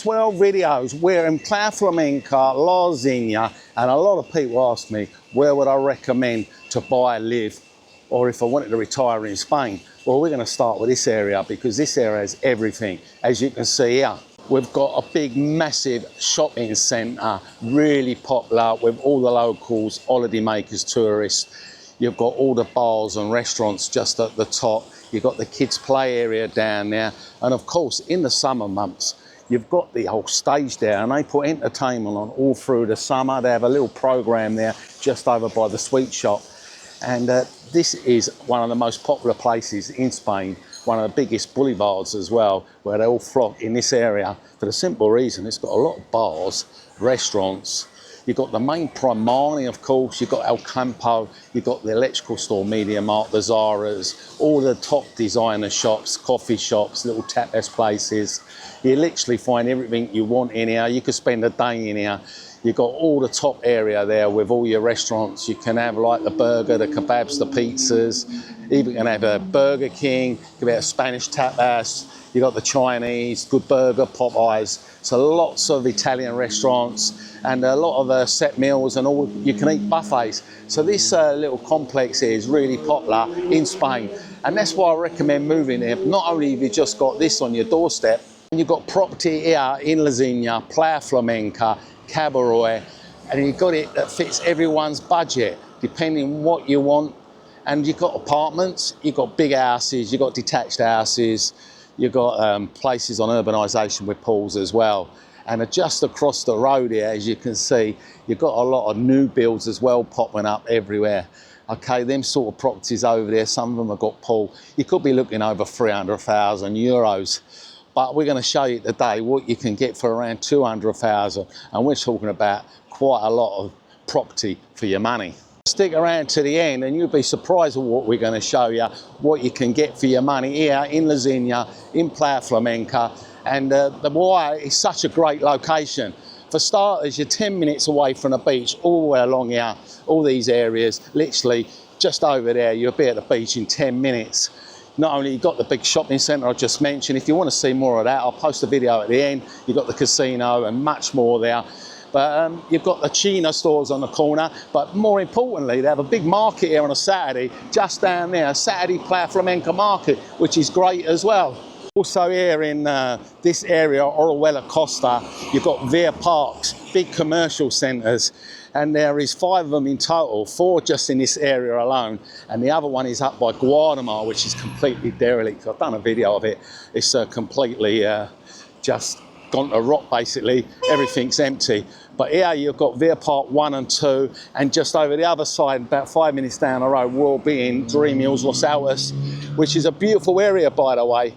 Brits World Videos. We're in Playa, Flamenca, La Zenia, and a lot of people ask me where would I recommend to buy, live, or if I wanted to retire in Spain. Well, we're going to start with this area because this area has everything. As you can see here, we've got a big, massive shopping centre, really popular with all the locals, holiday makers, tourists. You've got all the bars and restaurants just at the top. You've got the kids' play area down there. And of course, in the summer months, you've got the whole stage there, and they put entertainment on all through the summer. They have a little program there just over by the sweet shop. And this is one of the most popular places in Spain, one of the biggest boulevards as well, where they all flock in this area for the simple reason it's got a lot of bars, restaurants. You've got the main promenade, of course. You've got El Campo. You've got the electrical store, Media Mart, the Zara's, all the top designer shops, coffee shops, little tapas places. You literally find everything you want in here. You could spend a day in here. You've got all the top area there with all your restaurants. You can have like the burger, the kebabs, the pizzas. Even can have a Burger King. You can have a Spanish tapas. You've got the Chinese, Good Burger, Popeyes. So lots of Italian restaurants and a lot of set meals and all. You can eat buffets. So this little complex here is really popular in Spain. And that's why I recommend moving here. Not only have you just got this on your doorstep, you've got property here in La Zenia, Playa Flamenca, Cabaret, and you've got it that fits everyone's budget, depending on what you want. And you've got apartments, you've got big houses, you've got detached houses, you've got places on urbanisation with pools as well. And just across the road here, as you can see, you've got a lot of new builds as well popping up everywhere. Okay, them sort of properties over there, some of them have got pool. You could be looking over 300,000 euros. But we're going to show you today what you can get for around 200,000, and we're talking about quite a lot of property for your money. Stick around to the end and you'll be surprised at what we're going to show you, what you can get for your money here in La Zenia, in Playa Flamenca, and why it's such a great location. For starters, you're 10 minutes away from the beach, all the way along here, all these areas, literally just over there, you'll be at the beach in 10 minutes. Not only you've got the big shopping centre I just mentioned, if you want to see more of that, I'll post a video at the end. You've got the casino and much more there. But you've got the China stores on the corner, but more importantly, they have a big market here on a Saturday, just down there, Saturday Playa Flamenca market, which is great as well. Also here in this area, Orihuela, Costa, you've got Via Parks, big commercial centres, and there is 5 of them in total, 4 just in this area alone, and the other one is up by Guatemala, which is completely derelict. I've done a video of it. It's completely just gone to rot basically, everything's empty. But here you've got Via Park 1 and 2, and just over the other side, about 5 minutes down the road, we'll be in Dream Hills, Los Altos, which is a beautiful area, by the way.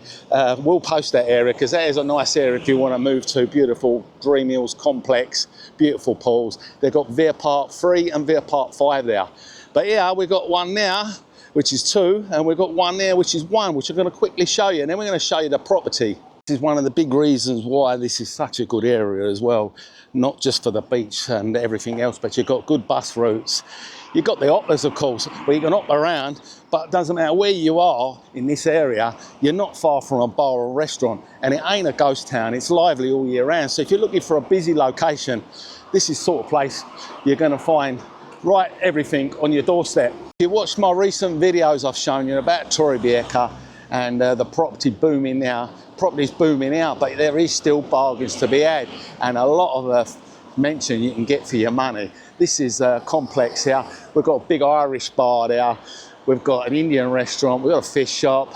We'll post that area because that is a nice area if you want to move to. Beautiful Dream Hills complex, beautiful pools. They've got Via Park 3 and Via Park 5 there. But here we've got one now, which is 2, and we've got one there, which is 1, which I'm going to quickly show you, and then we're going to show you the property. This is one of the big reasons why this is such a good area as well, not just for the beach and everything else, but you've got good bus routes. You've got the hoppers, of course, where you can hop around, but it doesn't matter where you are in this area, you're not far from a bar or restaurant, and it ain't a ghost town, it's lively all year round. So if you're looking for a busy location, this is the sort of place you're going to find right everything on your doorstep. If you watched my recent videos I've shown you about Torrevieja and the property booming now, property's booming out, but there is still bargains to be had, and a lot of mention you can get for your money. This is a complex here. We've got a big Irish bar there, we've got an Indian restaurant, we've got a fish shop,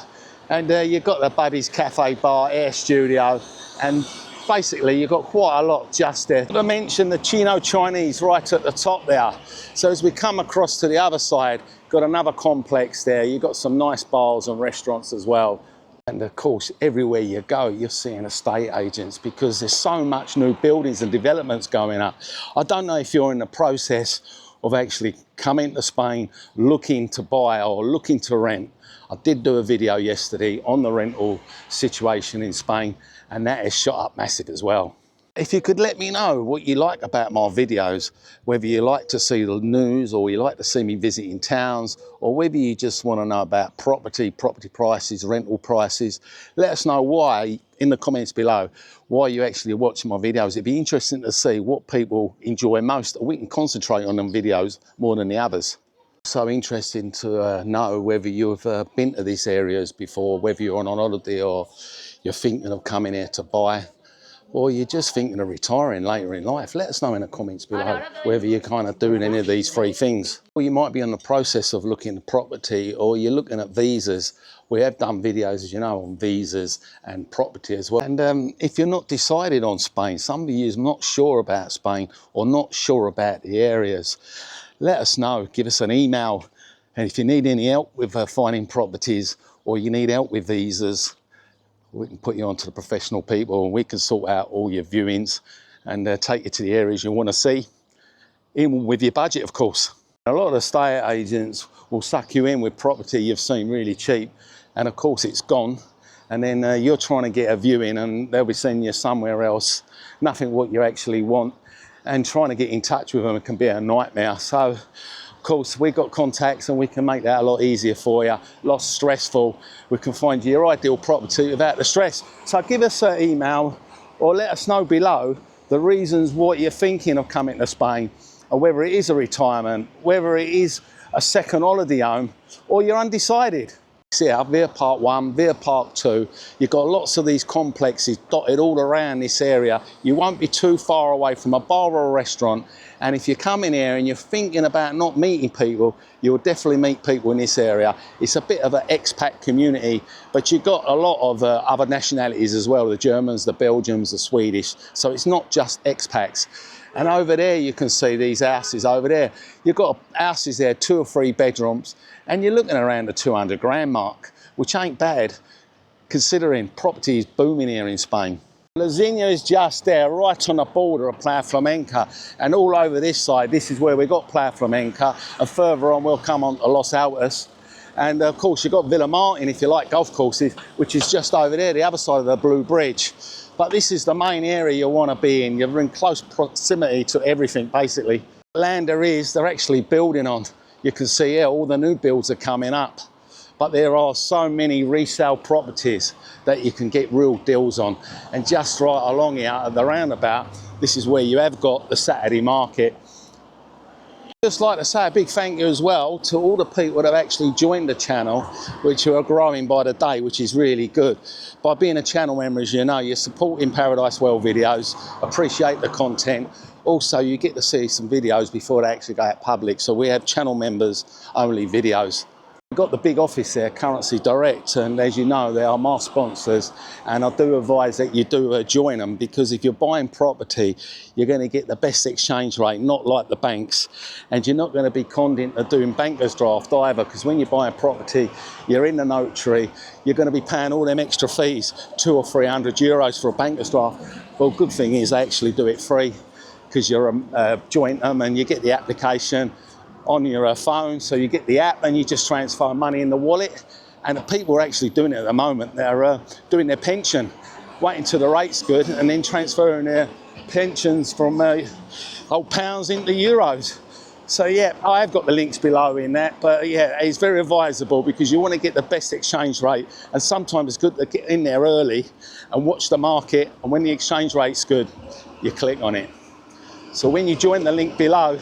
and you've got the Buddy's Cafe bar, air studio, and basically you've got quite a lot just there. I mentioned the Chino Chinese right at the top there. So as we come across to the other side, got another complex there. You've got some nice bars and restaurants as well. And of course, everywhere you go, you're seeing estate agents because there's so much new buildings and developments going up. I don't know if you're in the process of actually coming to Spain, looking to buy or looking to rent. I did do a video yesterday on the rental situation in Spain, and that has shot up massive as well. If you could let me know what you like about my videos, whether you like to see the news or you like to see me visiting towns, or whether you just want to know about property prices, rental prices, let us know why in the comments below, why you actually watch my videos. It'd be interesting to see what people enjoy most, and we can concentrate on them videos more than the others. So interesting to know whether you've been to these areas before, whether you're on holiday or you're thinking of coming here to buy, or you're just thinking of retiring later in life. Let us know in the comments below whether you're kind of doing any of these three things. Or you might be in the process of looking at property, or you're looking at visas. We have done videos, as you know, on visas and property as well. And if you're not decided on Spain, somebody who's not sure about Spain or not sure about the areas, let us know. Give us an email. And if you need any help with finding properties, or you need help with visas, we can put you on to the professional people, and we can sort out all your viewings and take you to the areas you want to see, in with your budget, of course. A lot of estate agents will suck you in with property you've seen really cheap, and of course it's gone, and then you're trying to get a viewing and they'll be sending you somewhere else, nothing what you actually want, and trying to get in touch with them can be a nightmare. So of course we've got contacts and we can make that a lot easier for you, less stressful. We can find you your ideal property without the stress. So give us an email or let us know below the reasons what you're thinking of coming to Spain, or whether it is a retirement, whether it is a second holiday home, or you're undecided. See how Via Park 1, Via Park 2, you've got lots of these complexes dotted all around this area. You won't be too far away from a bar or a restaurant, and if you come in here and you're thinking about not meeting people, you'll definitely meet people in this area. It's a bit of an expat community, but you've got a lot of other nationalities as well, the Germans, the Belgians, the Swedish, so it's not just expats. And over there you can see these houses over there. You've got houses there, 2 or 3 bedrooms, and you're looking around the 200 grand mark, which ain't bad considering property is booming here in Spain. La Zenia is just there, right on the border of Playa Flamenca, and all over this side, this is where we got Playa Flamenca, and further on we'll come on to Los Altos. And of course you've got Villa Martin, if you like golf courses, which is just over there, the other side of the Blue Bridge. But this is the main area you want to be in. You're in close proximity to everything, basically. The land they're actually building on. You can see here, all the new builds are coming up. But there are so many resale properties that you can get real deals on. And just right along here at the roundabout, this is where you have got the Saturday market. Just like to say a big thank you as well to all the people that have actually joined the channel, which are growing by the day, which is really good. By being a channel member, as you know, you're supporting Paradise World Videos, appreciate the content. Also, you get to see some videos before they actually go out public. So we have channel members only videos. We've got the big office there, Currency Direct, and as you know, they are my sponsors, and I do advise that you do join them, because if you're buying property, you're going to get the best exchange rate, not like the banks, and you're not going to be conned into doing banker's draft either, because when you buy a property, you're in the notary, you're going to be paying all them extra fees, 200 or 300 euros for a banker's draft. Well, good thing is they actually do it free, because you're joint them and you get the application on your phone, so you get the app and you just transfer money in the wallet. And the people are actually doing it at the moment. They're doing their pension, waiting till the rate's good, and then transferring their pensions from old pounds into euros. So yeah, I have got the links below in that, but yeah, it's very advisable because you want to get the best exchange rate, and sometimes it's good to get in there early and watch the market, and when the exchange rate's good, you click on it. So when you join the link below,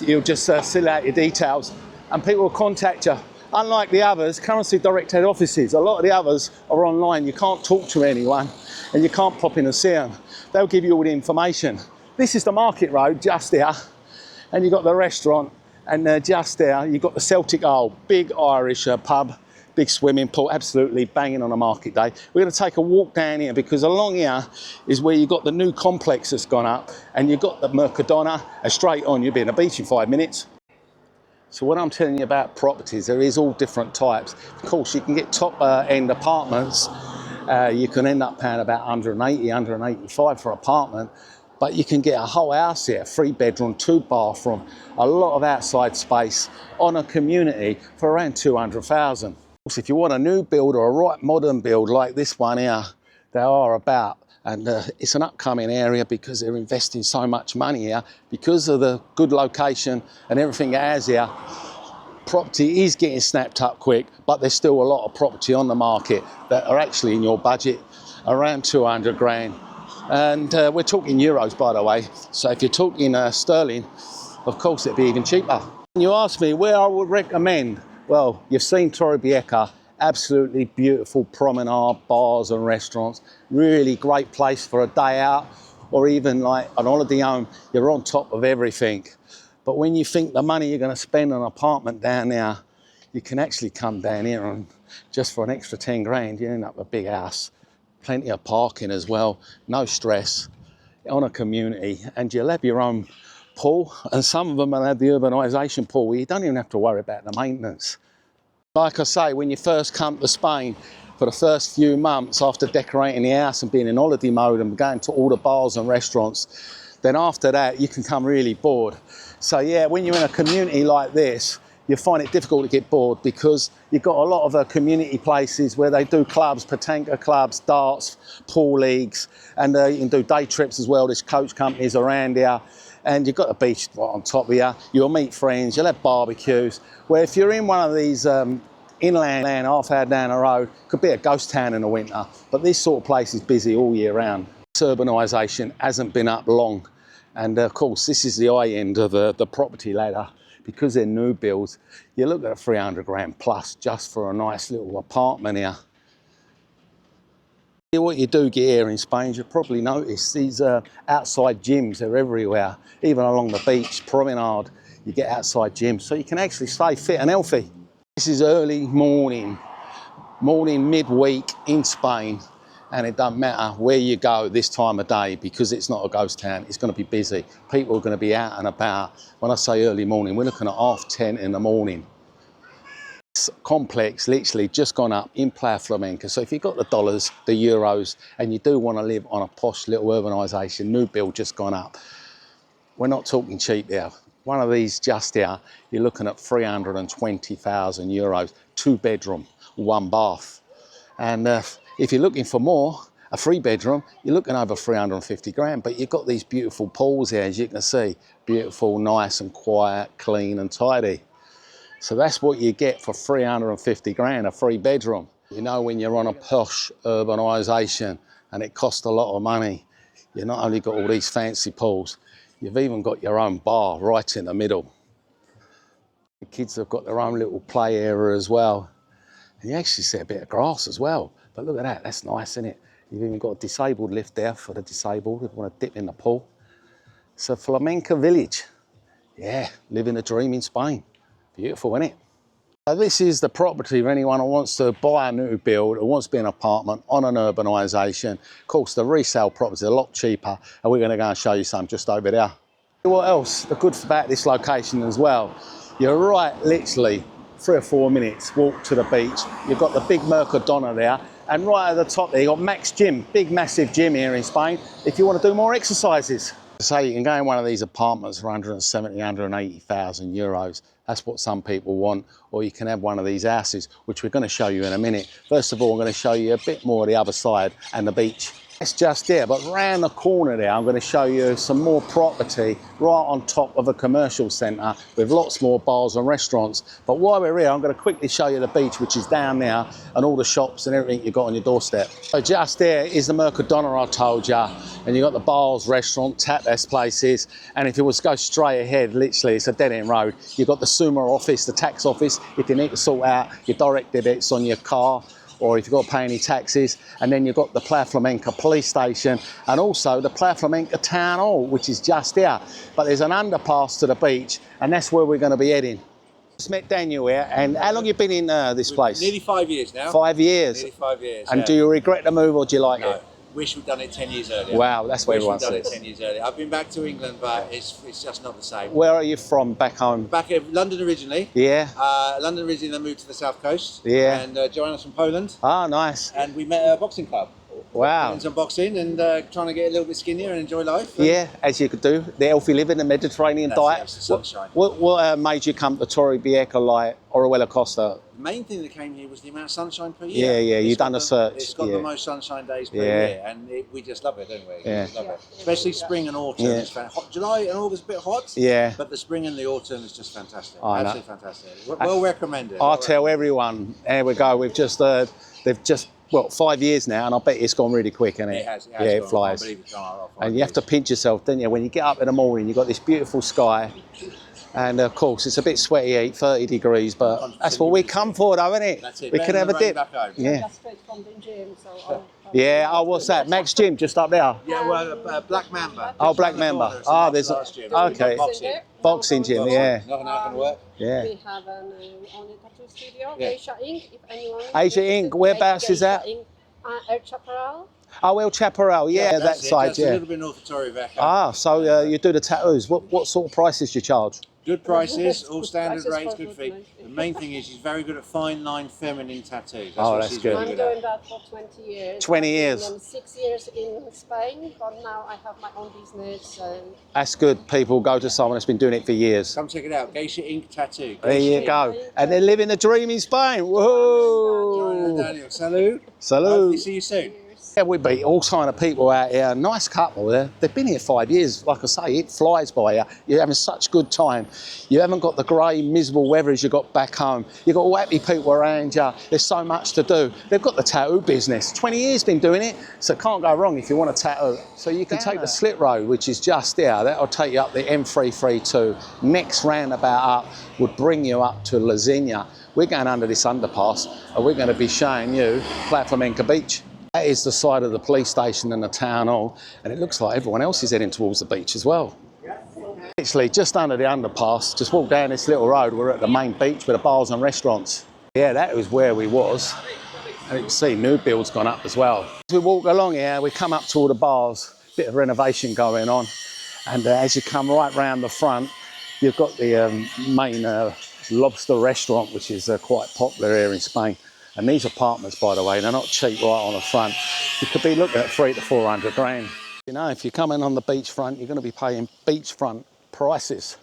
you'll just fill out your details and people will contact you. Unlike the others, Currency Direct head offices, a lot of the others are online. You can't talk to anyone and you can't pop in and see them. They'll give you all the information. This is the market road just there, and you've got the restaurant, and just there you've got the Celtic Ale, big Irish pub, big swimming pool, absolutely banging on a market day. We're going to take a walk down here because along here is where you've got the new complex that's gone up, and you've got the Mercadona, and straight on you'll be in a beach in 5 minutes. So when I'm telling you about properties, there is all different types. Of course, you can get top end apartments. You can end up paying about 180, 185 for an apartment, but you can get a whole house here, 3 bedroom, 2 bathroom, a lot of outside space on a community for around 200,000. If you want a new build or a right modern build like this one here, they are about And it's an upcoming area because they're investing so much money here. Because of the good location and everything it has here, property is getting snapped up quick, but there's still a lot of property on the market that are actually in your budget, around 200 grand. And we're talking euros, by the way. So if you're talking sterling, of course it'd be even cheaper. You ask me where I would recommend. Well, you've seen Torrevieja, absolutely beautiful promenade, bars and restaurants. Really great place for a day out, or even like an holiday home. You're on top of everything. But when you think the money you're going to spend on an apartment down there, you can actually come down here and just for an extra 10 grand, you end up with a big house. Plenty of parking as well, no stress, on a community, and you'll have your own pool, and some of them will have the urbanisation pool where you don't even have to worry about the maintenance. Like I say, when you first come to Spain, for the first few months after decorating the house and being in holiday mode and going to all the bars and restaurants, then after that you can come really bored. So yeah, when you're in a community like this, you find it difficult to get bored because you've got a lot of community places where they do clubs, patanka clubs, darts, pool leagues, and you can do day trips as well. There's coach companies around here, and you've got a beach right on top of you. You'll meet friends, you'll have barbecues. Where if you're in one of these inland, half hour down the road, could be a ghost town in the winter, but this sort of place is busy all year round. Urbanisation hasn't been up long, and of course this is the high end of the property ladder. Because they're new builds, you look at 300 grand plus just for a nice little apartment here. What you do get here in Spain, you probably notice these outside gyms, they're everywhere. Even along the beach, promenade, you get outside gyms, so you can actually stay fit and healthy. This is early morning, midweek in Spain, and it doesn't matter where you go this time of day because it's not a ghost town, it's going to be busy. People are going to be out and about. When I say early morning, we're looking at 10:30 in the morning. This complex literally just gone up in Playa Flamenca. So if you've got the dollars, the euros, and you do want to live on a posh little urbanisation, new build just gone up. We're not talking cheap here. One of these just here, you're looking at 320,000 euros, 2 bedroom, 1 bath. And if you're looking for more, a 3 bedroom, you're looking over 350 grand, but you've got these beautiful pools here, as you can see, beautiful, nice and quiet, clean and tidy. So that's what you get for 350 grand, a 3 bedroom. You know, when you're on a posh urbanisation and it costs a lot of money, you've not only got all these fancy pools, you've even got your own bar right in the middle. The kids have got their own little play area as well. And you actually see a bit of grass as well. But look at that, that's nice, isn't it? You've even got a disabled lift there for the disabled who want to dip in the pool. It's a Flamenca village. Yeah, living a dream in Spain. Beautiful, isn't it? So this is the property for anyone who wants to buy a new build, who wants to be an apartment on an urbanisation. Of course, the resale properties are a lot cheaper, and we're going to go and show you some just over there. What else? The good about this location as well, you're right, literally 3 or 4 minutes walk to the beach. You've got the big Mercadona there, and right at the top there, you've got Max Gym, big massive gym here in Spain, if you want to do more exercises. So you can go in one of these apartments for 170,000, 180,000 euros. That's what some people want. Or you can have one of these houses, which we're going to show you in a minute. First of all, I'm going to show you a bit more of the other side and the beach. It's just there, but round the corner there, I'm going to show you some more property right on top of a commercial centre with lots more bars and restaurants. But while we're here, I'm going to quickly show you the beach, which is down there, and all the shops and everything you've got on your doorstep. So just there is the Mercadona I told you, and you've got the bars, restaurant, tapas places, and if you was to go straight ahead, literally, it's a dead-end road. You've got the SUMA office, the tax office, if you need to sort out your direct debits on your car, or if you've got to pay any taxes, and then you've got the Playa Flamenca police station, and also the Playa Flamenca town hall, which is just here. But there's an underpass to the beach, and that's where we're going to be heading. Just met Daniel here, and how long have you been in this place? Nearly 5 years now. 5 years? Nearly 5 years, And yeah. do you regret the move, or do you like it? Wish we'd done it 10 years earlier. Wow, that's what everyone Wish we'd done says. it 10 years earlier. I've been back to England, but it's just not the same. Where are you from, back home? Back in London originally. Yeah? London originally, then moved to the south coast. Yeah. And Joanna's from Poland. Ah, nice. And we met at a boxing club. Wow. Doing some boxing and trying to get a little bit skinnier and enjoy life. And Yeah, as you could do. The healthy living, the Mediterranean diet. That's the sunshine. What made you come to Torrevieja, like Orihuela, Costa? main thing that came here was the amount of sunshine per Yeah, year. yeah, you've done a search. It's got the most sunshine days per Yeah. year, and we just love it, don't we? Yeah. We just love it. Especially spring and autumn. Yeah. It's hot. July and August a bit hot. Yeah. But the spring and the autumn is just fantastic. I know. Absolutely fantastic. Well recommended. I'll tell everyone. There we go. We've just they've just 5 years now, and I bet it's gone really quick, hasn't it? It has. Yeah, it flies. I believe it's gone off. And you have to pinch yourself, don't you? When you get up in the morning, you've got this beautiful sky. And of course, it's a bit sweaty, 30 degrees, but that's what we come for, though, isn't it? That's it. We can have a dip. Yeah. Just straight from the gym, so Yeah. Oh, what's that? Max Gym, just up there. Yeah, well, Black Mamba. Oh, Black Mamba. Oh, there's okay. Boxing gym. Yeah. Nothing I can work. Yeah. we have an on the tattoo studio, Yeah. Asia Inc. If anyone. Asia Inc. Whereabouts is that? El Chaparral. Oh, El Chaparral. Yeah, that That's it, side. just a Yeah. little bit north of Torrevieja. Ah, so you do the tattoos. What sort of prices do you charge? Good prices, all standard Prices rates, for good good fee. money. The main thing is she's very good at fine line feminine tattoos. Oh, what that's she's good. really I'm good at. doing that for 20 years. 20 I've been years. in 6 years in Spain, but now I have my own business. That's good. People go to someone that's been doing it for years. Come check it out, Geisha Ink Tattoo. There you go. And they're living the dream in Spain. Whoa! Daniel, salut. Salute. Hopefully see you soon. Yeah, we meet all kind of people out here. Nice couple. They've been here 5 years. Like I say, it flies by you. You're having such good time. You haven't got the grey, miserable weather as you got back home. You've got all happy people around you. There's so much to do. They've got the tattoo business. 20 years been doing it, so it can't go wrong if you want a tattoo. So you can take the slit road, which is just there. That'll take you up the M332. Next roundabout up would bring you up to Zenia'la. We're going under this underpass, and we're going to be showing you Playa Flamenca Beach. That is the side of the police station and the town hall, and it looks like everyone else is heading towards the beach as well. Literally just under the underpass, just walk down this little road, we're at the main beach with the bars and restaurants. Yeah, that was where we was, and you can see new build's gone up as well. As we walk along here, we come up to all the bars, bit of renovation going on, and as you come right round the front, you've got the main lobster restaurant, which is quite popular here in Spain. And these apartments, by the way, they're not cheap right on the front. You could be looking at 300 to 400 grand. You know, if you're coming on the beachfront, you're going to be paying beachfront prices.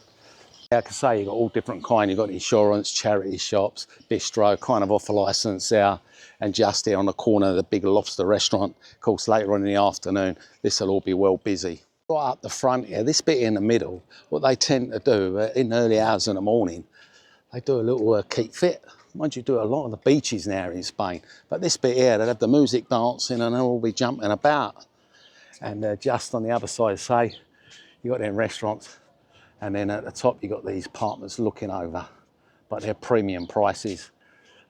Like I say, you've got all different kind. You've got insurance, charity shops, bistro, kind of off a licence there. And just here on the corner of the big lobster restaurant. Of course, later on in the afternoon, this will all be well busy. Right up the front here, this bit in the middle, what they tend to do in early hours in the morning, they do a little keep fit. Mind you, do a lot of the beaches now in Spain, but this bit here, they'll have the music dancing and they'll all be jumping about. And just on the other side, say, you got them restaurants, and then at the top you got these apartments looking over, but they're premium prices.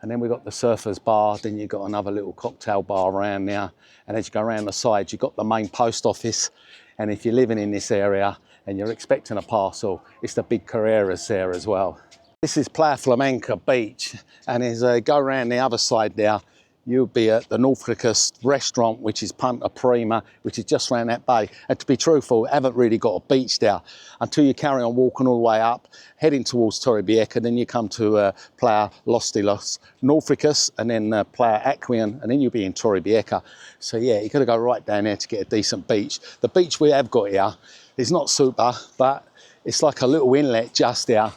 And then we got the surfers bar, then you've got another little cocktail bar around there, and as you go around the side, you've got the main post office, and if you're living in this area and you're expecting a parcel, it's the big Carreras there as well. This is Playa Flamenca Beach, and as I go around the other side there, you'll be at the Northwicus restaurant, which is Punta Prima, which is just around that bay. And to be truthful, haven't really got a beach there until you carry on walking all the way up, heading towards Torrevieja, then you come to Playa Los de los Northwicus, and then Playa Aquian, and then you'll be in Torrevieja. So yeah, you've got to go right down there to get a decent beach. The beach we have got here is not super, but it's like a little inlet just there.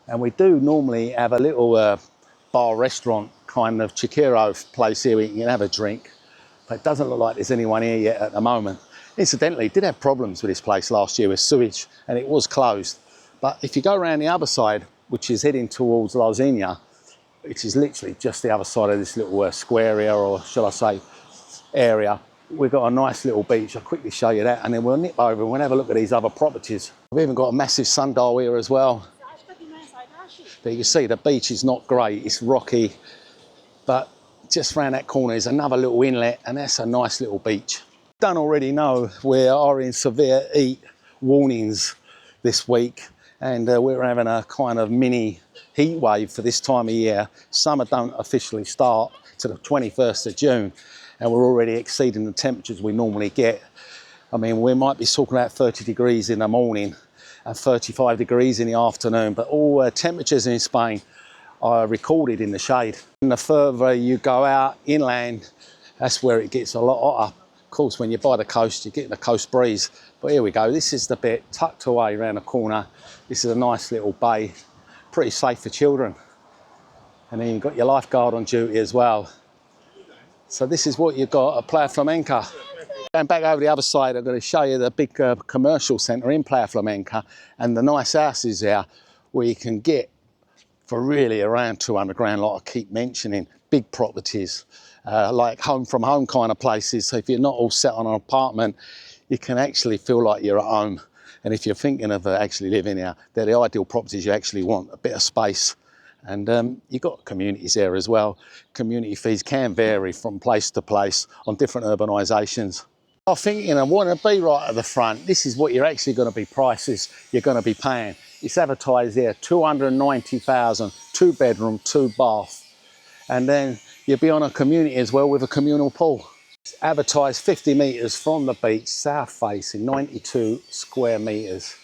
And we do normally have a little bar restaurant kind of chiquero place here where you can have a drink, but it doesn't look like there's anyone here yet at the moment. Incidentally, did have problems with this place last year with sewage, and it was closed. But if you go around the other side, which is heading towards La Zenia'la, which is literally just the other side of this little square here, or shall I say area, we've got a nice little beach. I'll quickly show you that, and then we'll nip over and we'll have a look at these other properties. We've even got a massive sundial here as well. But you can see the beach is not great, it's rocky, but just round that corner is another little inlet, and that's a nice little beach. Don't already know we are in severe heat warnings this week, and we're having a kind of mini heat wave for this time of year. Summer don't officially start to the 21st of June, and we're already exceeding the temperatures we normally get. I mean, we might be talking about 30 degrees in the morning and 35 degrees in the afternoon, but all temperatures in Spain are recorded in the shade. And the further you go out inland, that's where it gets a lot hotter. Of course, when you're by the coast, you're getting the coast breeze. But here we go, this is the bit tucked away around the corner. This is a nice little bay, pretty safe for children. And then you've got your lifeguard on duty as well. So this is what you've got at Playa Flamenca. Going back over the other side, I'm going to show you the big commercial centre in Playa Flamenca and the nice houses there where you can get for really around 200 grand, like I keep mentioning, big properties, like home from home kind of places. So if you're not all set on an apartment, you can actually feel like you're at home. And if you're thinking of actually living here, they're the ideal properties you actually want, a bit of space. And you've got communities there as well. Community fees can vary from place to place on different urbanisations. I'm thinking I want to be right at the front. This is what you're actually going to be prices you're going to be paying. It's advertised there, 290,000, 2 bedroom, 2 bath. And then you'll be on a community as well with a communal pool. It's advertised 50 metres from the beach, south facing, 92 square metres.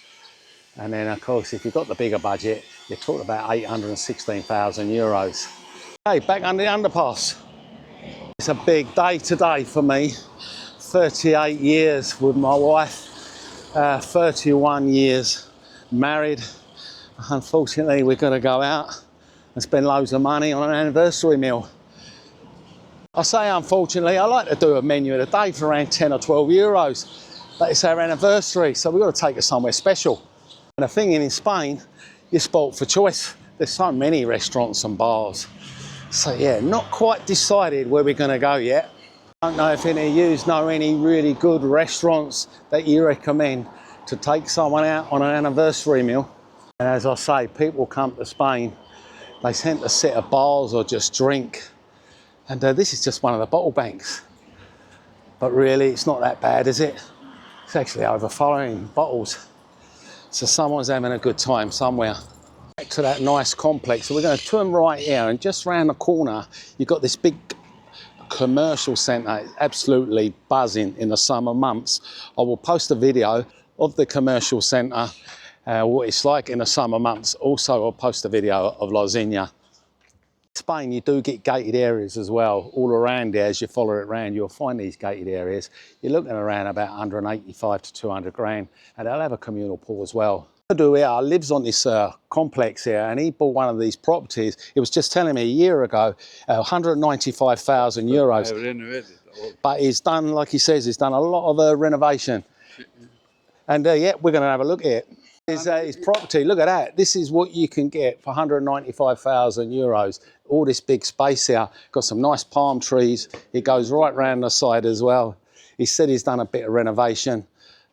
And then of course, if you've got the bigger budget, you're talking about 816,000 euros. Hey, back under the underpass. It's a big day today for me. 38 years with my wife, 31 years married. Unfortunately, we're going to go out and spend loads of money on an anniversary meal. I say unfortunately, I like to do a menu of the day for around 10 or 12 euros, but it's our anniversary, so we've got to take it somewhere special. And the thing in Spain, you're spoilt for choice. There's so many restaurants and bars. So yeah, not quite decided where we're going to go yet. I don't know if any of you know any really good restaurants that you recommend to take someone out on an anniversary meal. And as I say, people come to Spain, they tend to sit at bars or just drink. And this is just one of the bottle banks. But really, it's not that bad, is it? It's actually overflowing bottles. So someone's having a good time somewhere. Back to that nice complex. So we're going to turn right here, and just round the corner, you've got this big commercial centre. It's absolutely buzzing in the summer months. I will post a video of the commercial centre, what it's like in the summer months. Also, I'll post a video of La Zenia. Spain, you do get gated areas as well. All around there, as you follow it around, you'll find these gated areas. You're looking around about 185 to 200 grand, and they'll have a communal pool as well. Here lives on this complex here, and he bought one of these properties. He was just telling me a year ago, 195,000 euros. I renovated all. But he's done, like he says, he's done a lot of renovation. And yeah, we're going to have a look at it. His property, look at that. This is what you can get for 195,000 euros. All this big space here. Got some nice palm trees. It goes right round the side as well. He said he's done a bit of renovation.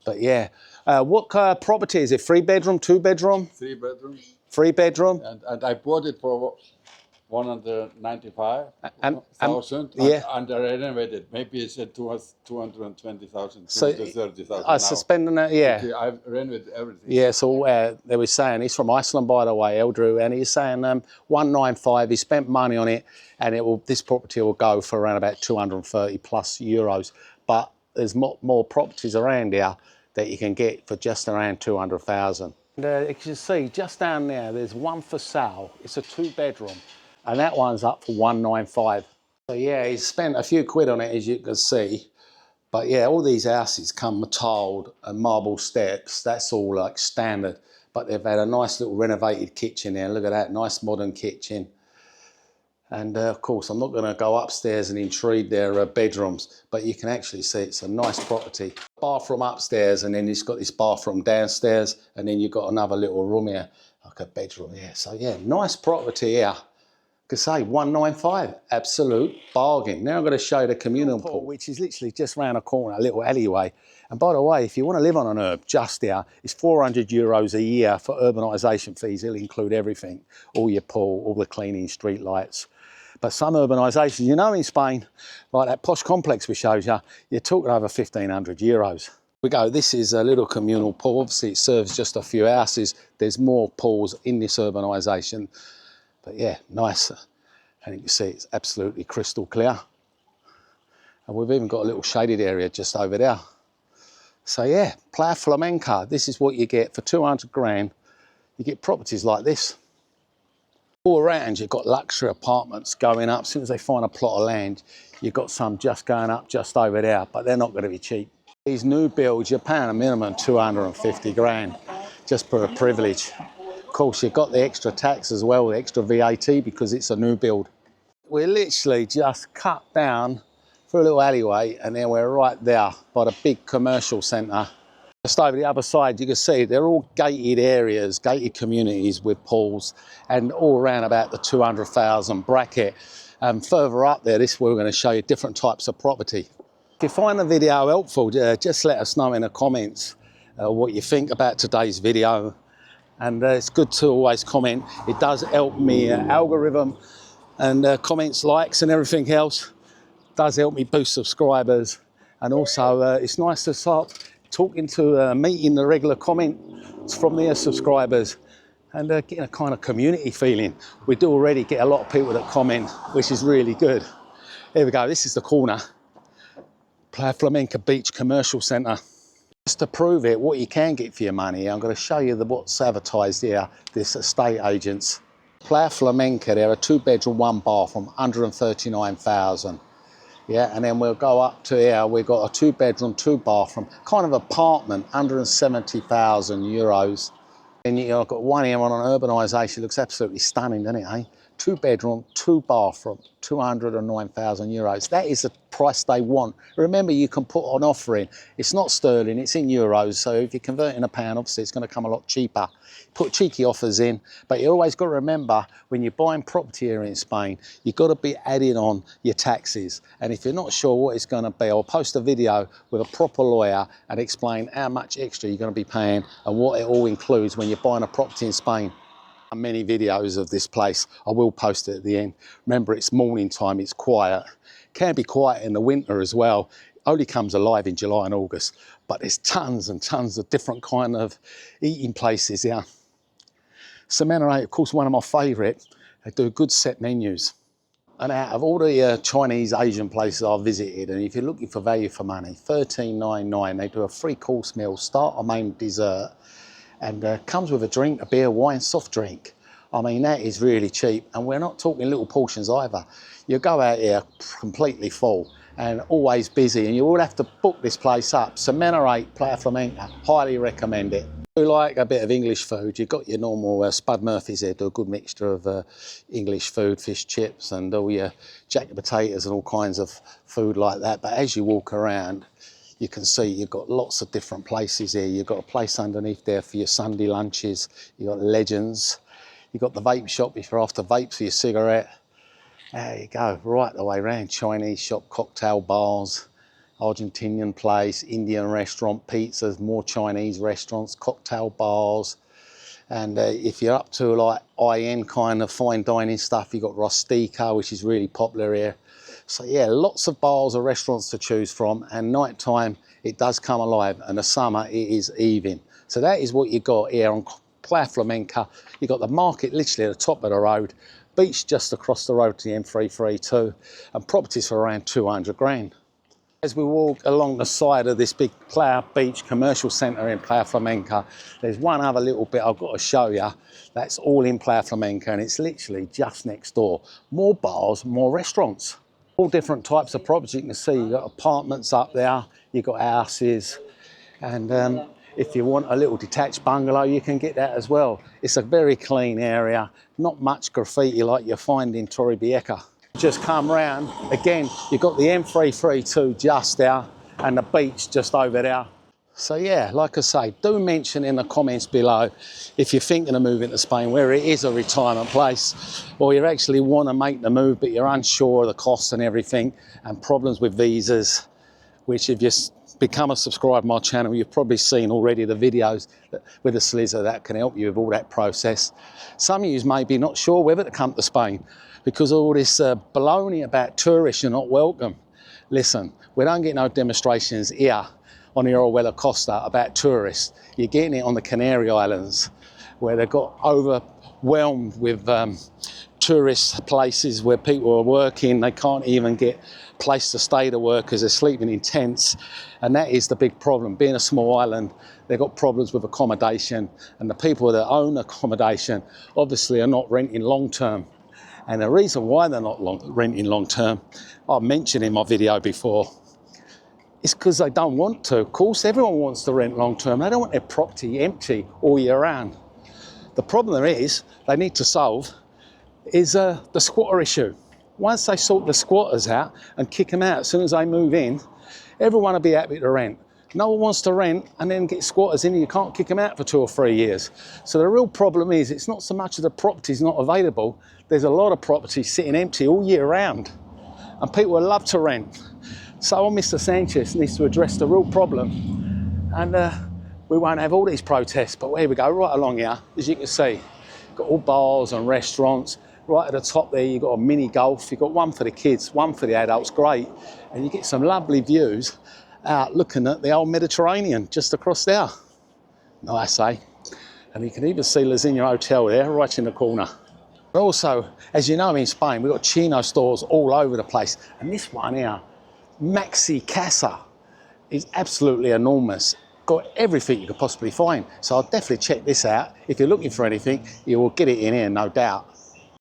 But yeah. What property is it? 3 bedroom, 2 bedroom? 3 bedrooms. 3 bedroom? And I bought it for 195,000. Yeah. And I renovated. Maybe it's at 220,000, So 230,000 I now. suspending that, yeah. Okay, I've renovated everything. Yeah, so they were saying, he's from Iceland, by the way, Eldrew, and he's saying 195, he spent money on it, and this property will go for around about 230 plus euros. But there's more properties around here that you can get for just around 200,000. And you can see just down there, there's one for sale. It's a 2 bedroom, and that one's up for 195. So yeah, he's spent a few quid on it, as you can see. But yeah, all these houses come with tiled and marble steps. That's all like standard. But they've had a nice little renovated kitchen there. Look at that, nice modern kitchen. And of course, I'm not going to go upstairs and intrude their bedrooms, but you can actually see it's a nice property. Bathroom upstairs, and then it's got this bathroom downstairs, and then you've got another little room here, like a bedroom here. So yeah, nice property here. Could say 195, absolute bargain. Now I'm going to show you the communal pool, which is literally just round a corner, a little alleyway. And by the way, if you want to live on an herb just here, it's 400 euros a year for urbanisation fees. It'll include everything, all your pool, all the cleaning, street lights. But some urbanisations, you know, in Spain, like that posh complex we showed you, you're talking over 1,500 euros. We go, this is a little communal pool. Obviously, it serves just a few houses. There's more pools in this urbanisation. But yeah, nice. And you can see it's absolutely crystal clear. And we've even got a little shaded area just over there. So yeah, Playa Flamenca, this is what you get for 200 grand. You get properties like this. All around, you've got luxury apartments going up. As soon as they find a plot of land, you've got some just going up just over there, but they're not going to be cheap. These new builds, you're paying a minimum 250 grand just for a privilege. Of course, you've got the extra tax as well, the extra VAT, because it's a new build. We're literally just cut down through a little alleyway, and then we're right there by the big commercial centre. Just over the other side, you can see they're all gated areas, gated communities with pools, and all around about the 200,000 bracket. And further up there, this is where we're going to show you different types of property. If you find the video helpful, just let us know in the comments what you think about today's video. And it's good to always comment. It does help me algorithm, and comments, likes and everything else does help me boost subscribers. And also it's nice to start talking to, meeting the regular comments from their subscribers, and getting a kind of community feeling. We do already get a lot of people that comment, which is really good. Here we go, this is the corner. Playa Flamenca Beach Commercial Centre. Just to prove it, what you can get for your money, I'm going to show you what's advertised here, this estate agents. Playa Flamenca, they're a 2-bedroom, 1-bathroom, 139,000. Yeah, and then we'll go up to here, we've got a 2-bedroom, 2-bathroom, kind of apartment, 170,000 euros. And you've got one here on an urbanisation, looks absolutely stunning, doesn't it, eh? 2-bedroom, 2-bathroom, 209,000 euros. That is the price they want. Remember, you can put an offer in. It's not sterling, it's in euros. So if you convert in a pound, obviously it's going to come a lot cheaper. Put cheeky offers in, but you always got to remember, when you're buying property here in Spain, you've got to be adding on your taxes. And if you're not sure what it's going to be, I'll post a video with a proper lawyer and explain how much extra you're going to be paying and what it all includes when you're buying a property in Spain. Many videos of this place, I will post it at the end. Remember, it's morning time, it's quiet. Can be quiet in the winter as well. Only comes alive in July and August, but there's tons and tons of different kind of eating places here. Zenia'la, of course, one of my favourite. They do good set menus. And out of all the Chinese Asian places I've visited, and if you're looking for value for money, $13.99, they do a 3-course meal, starter, main, dessert. And comes with a drink, a beer, wine, soft drink. I mean, that is really cheap, and we're not talking little portions either. You go out here completely full and always busy, and you will have to book this place up. Zenia'la, Playa Flamenca, highly recommend it. If you like a bit of English food, you've got your normal Spud Murphy's here, do a good mixture of English food, fish chips, and all your jacket potatoes and all kinds of food like that. But as you walk around, you can see you've got lots of different places here. You've got a place underneath there for your Sunday lunches. You've got Legends. You've got the vape shop if you're after vapes for your cigarette. There you go, right the way around. Chinese shop, cocktail bars, Argentinian place, Indian restaurant, pizzas, more Chinese restaurants, cocktail bars. And if you're up to like high-end kind of fine dining stuff, you've got Rustica, which is really popular here. So yeah, lots of bars or restaurants to choose from, and night time it does come alive, and the summer it is even. So that is what you got here on Playa Flamenca. You got the market literally at the top of the road, beach just across the road to the M332, and properties for around 200 grand. As we walk along the side of this big Playa Beach Commercial Centre in Playa Flamenca, there's one other little bit I've got to show you. That's all in Playa Flamenca, and it's literally just next door. More bars, more restaurants. All different types of properties you can see. You've got apartments up there, you've got houses, and if you want a little detached bungalow, you can get that as well. It's a very clean area, not much graffiti like you find in Torrevieja. Just come round, again, you've got the M332 just there, and the beach just over there. So yeah, like I say, do mention in the comments below if you're thinking of moving to Spain, where it is a retirement place, or you actually want to make the move but you're unsure of the costs and everything, and problems with visas, which if you become a subscriber to my channel, you've probably seen already the videos with a solicitor that can help you with all that process. Some of you may be not sure whether to come to Spain because of all this baloney about tourists, you're not welcome. Listen, we don't get no demonstrations here on the Orihuela Costa about tourists. You're getting it on the Canary Islands, where they've got overwhelmed with tourist places where people are working. They can't even get a place to stay to work because they're sleeping in tents. And that is the big problem. Being a small island, they've got problems with accommodation, and the people that own accommodation obviously are not renting long term. And the reason why they're not renting long term, I mentioned in my video before, it's because they don't want to. Of course, everyone wants to rent long term. They don't want their property empty all year round. The problem there is, they need to solve, is the squatter issue. Once they sort the squatters out and kick them out as soon as they move in, everyone will be happy to rent. No one wants to rent and then get squatters in and you can't kick them out for 2 or 3 years. So the real problem is, it's not so much that the property's not available, there's a lot of property sitting empty all year round and people would love to rent. So Mr. Sanchez needs to address the real problem, and we won't have all these protests. But here we go, right along here, as you can see, got all bars and restaurants. Right at the top there, you've got a mini golf, you've got one for the kids, one for the adults, great. And you get some lovely views out looking at the old Mediterranean just across there. Nice, eh? And you can even see Lasagna Hotel there, right in the corner. But also, as you know, in Spain, we've got chino stores all over the place. And this one here, Maxi Casa, is absolutely enormous. Got everything you could possibly find. So I'll definitely check this out. If you're looking for anything, you will get it in here, no doubt.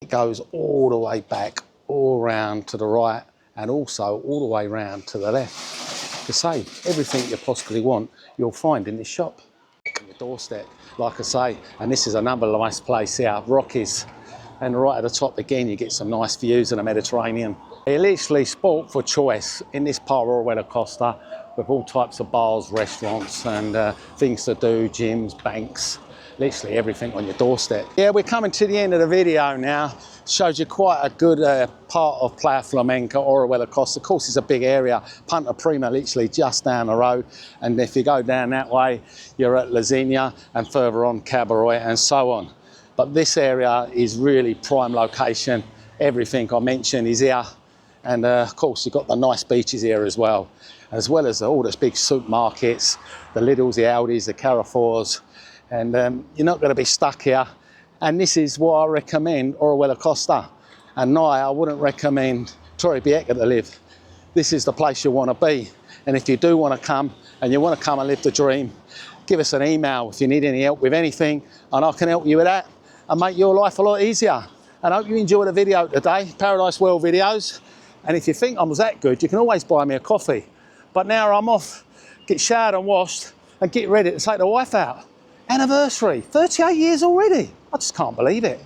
It goes all the way back, all around to the right, and also all the way round to the left. To say, everything you possibly want, you'll find in this shop. On your doorstep, like I say, and this is another nice place here, Rockies. And right at the top again, you get some nice views of the Mediterranean. You're literally sport for choice in this part of Orihuela Costa, with all types of bars, restaurants, and things to do, gyms, banks, literally everything on your doorstep. Yeah, we're coming to the end of the video now. Shows you quite a good part of Playa Flamenca, Orihuela Costa. Of course, it's a big area. Punta Prima, literally just down the road. And if you go down that way, you're at Lasagna, and further on, Cabaret, and so on. But this area is really prime location. Everything I mentioned is here. And of course, you've got the nice beaches here as well as all those big supermarkets, the Lidls, the Aldis, the Carrefours. And you're not going to be stuck here. And this is what I recommend Orihuela Costa. And no, I wouldn't recommend Torrevieja to live. This is the place you want to be. And if you do want to come, and you want to come and live the dream, give us an email if you need any help with anything, and I can help you with that and make your life a lot easier. And I hope you enjoyed the video today, Paradise World Videos. And if you think I was that good, you can always buy me a coffee. But now I'm off, get showered and washed, and get ready to take the wife out. Anniversary, 38 years already. I just can't believe it.